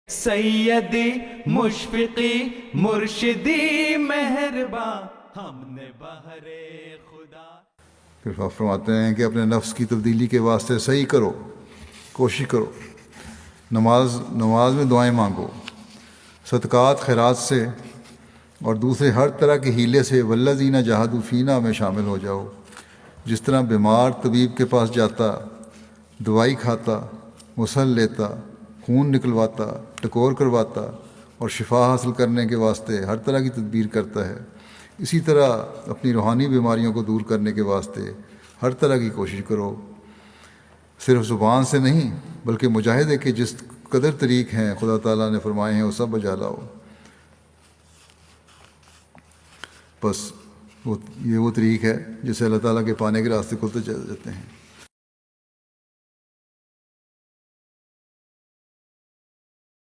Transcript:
سیدی مشفقی مرشدی مہرباں ہم نے بہر خدا. پھر آپ فرماتے ہیں کہ اپنے نفس کی تبدیلی کے واسطے صحیح کرو، کوشش کرو، نماز میں دعائیں مانگو، صدقات خیرات سے اور دوسرے ہر طرح کے ہیلے سے والذین جاہدوا فینا میں شامل ہو جاؤ. جس طرح بیمار طبیب کے پاس جاتا، دوائی کھاتا، مسل لیتا، خون نکلواتا، ٹکور کرواتا اور شفا حاصل کرنے کے واسطے ہر طرح کی تدبیر کرتا ہے، اسی طرح اپنی روحانی بیماریوں کو دور کرنے کے واسطے ہر طرح کی کوشش کرو. صرف زبان سے نہیں بلکہ مجاہدے کے جس قدر طریق ہیں خدا تعالیٰ نے فرمائے ہیں وہ سب بجا لاؤ. بس یہ وہ طریق ہے جس سے اللہ تعالیٰ کے پانے کے راستے کھلتے چلے جاتے ہیں.